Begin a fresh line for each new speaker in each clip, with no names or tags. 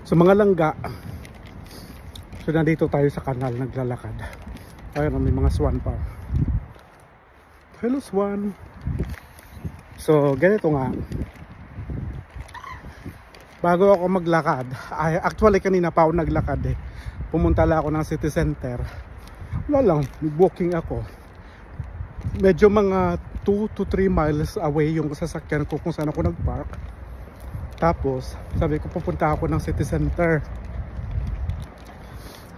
So mga langga. So nandito tayo sa kanal naglalakad. Ayun, may mga swan pa. Hello swan. So ganito nga. Bago ako maglakad, actually kanina pa ako naglakad eh. Pumunta lang ako ng city center. Wala lang, walking ako. Medyo mga 2 to 3 miles away yung sasakyan ko kung saan ako nagpark. Tapos sabi ko pupunta ako ng city center.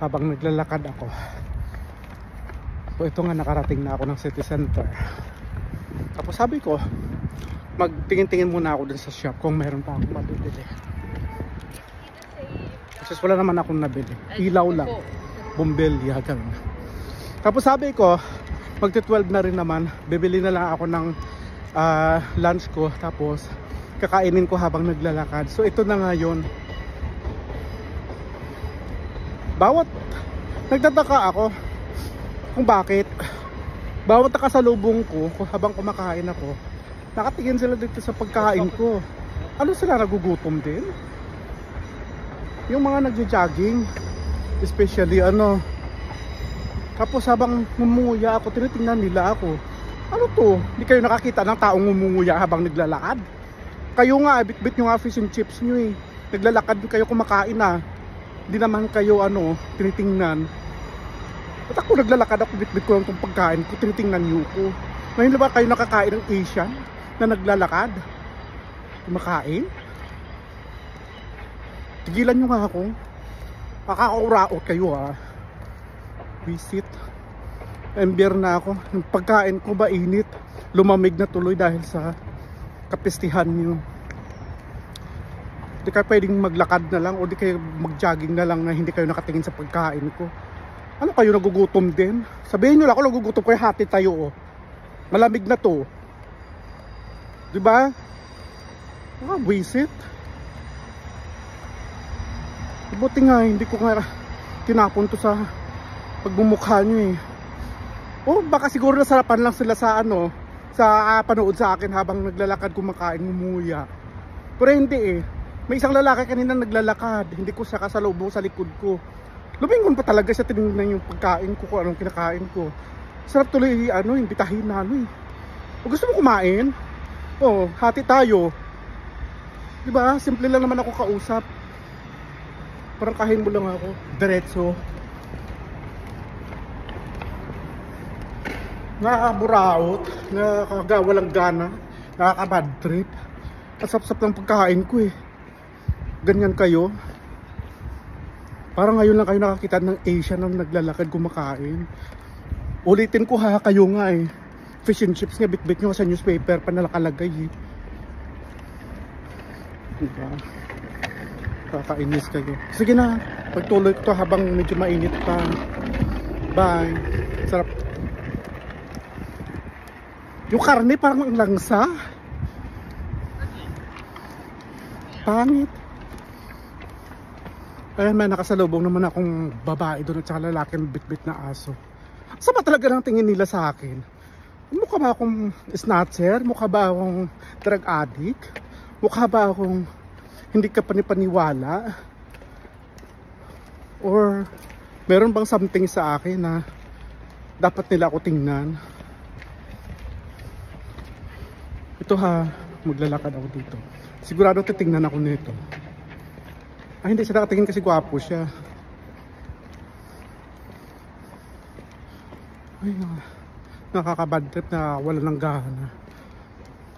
Habang naglalakad ako. So ito nga, nakarating na ako ng city center. Tapos sabi ko, magtingin-tingin muna ako dun sa shop kung meron pa akong mabibili. Kasi wala naman akong nabili. Ilaw lang. Bombilya, ganun. Tapos sabi ko, magti-12 na rin naman. Bibili na lang ako ng lunch ko. Tapos kakainin ko habang naglalakad. So ito na nga yun. Nagtataka ako kung bakit. Bawat nakasalubong ko habang kumakain ako, nakatingin sila dito sa pagkain ko. Ano sila, nagugutom din? Yung mga nagja-jogging, especially tapos habang ngumunguya ako, tinitingnan nila ako. Ano to? Hindi kayo nakakita ng taong ngumunguya habang naglalakad? Kayo nga, bit-bit nyo nga fish and chips nyo eh. Naglalakad kayo, kumakain na. Hindi naman kayo tinitingnan. Ba't ako naglalakad ako, bit-bit ko lang itong pagkain ko, tinitingnan nyo ko. Ngayon ba kayo nakakain ng Asian na naglalakad? Kumakain? Tigilan nyo nga ako. Makakauraot kayo ha. Visit. Ember na ako. Yung pagkain ko ba init? Lumamig na tuloy dahil sa kapestihan nyo. Di kayo pwedeng maglakad na lang o di kayo mag-jogging na lang na hindi kayo nakatingin sa pagkain ko. Ano kayo, nagugutom din? Sabihin nyo lang ako nagugutom ko, hati tayo oh. Malamig na to. Diba? Visit. Buti nga, hindi ko nga tinapon to sa pagmumukha nyo eh. O baka siguro nasarapan lang sila sa sa panood sa akin habang naglalakad, kumakain, ngumuya. Pero hindi eh. May isang lalaki kanina naglalakad, hindi ko siya kasalubong sa likod ko. Lumingon pa talaga siya, tinignan yung pagkain ko, kung anong kinakain ko. Sarap tuloy imbitahin na eh. O gusto mo kumain? O, hati tayo. Diba? Simple lang naman ako kausap. Parang kahin mo lang ako. Diretso. Nakakaburaot, nakakagawalang gana, nakakabad trip. Kasap-sap ng pagkain ko eh. Ganyan kayo. Parang ngayon lang kayo nakakita ng Asian na naglalakad, kumakain. Ulitin ko ha, kayo nga eh. Fish and chips nga, bit-bit nyo sa newspaper pa nakalagay eh. Diba? Kakainis kayo. Sige na, pagtuloy ko to habang medyo mainit pa. Bye. Sarap. Yung karne parang ang langsa. Pangit. Ayan, may nakasalubong naman akong babae doon at saka lalaking bit-bit na aso. Saan ba talaga ng tingin nila sa akin? Mukha ba akong snatcher? Mukha ba akong drug addict? Mukha ba akong hindi ka panipaniwala? Or meron bang something sa akin na dapat nila ako tingnan? Ito ha, maglalakad ako dito. Sigurado titingnan ako nito. Ay, hindi siya nakatingin kasi gwapo siya. Ay, nakakabad trip na wala ng gana.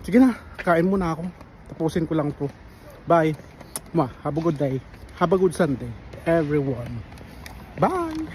Sige na, kain muna ako. Tapusin ko lang to. Bye. Have a good day. Have a good Sunday, everyone. Bye.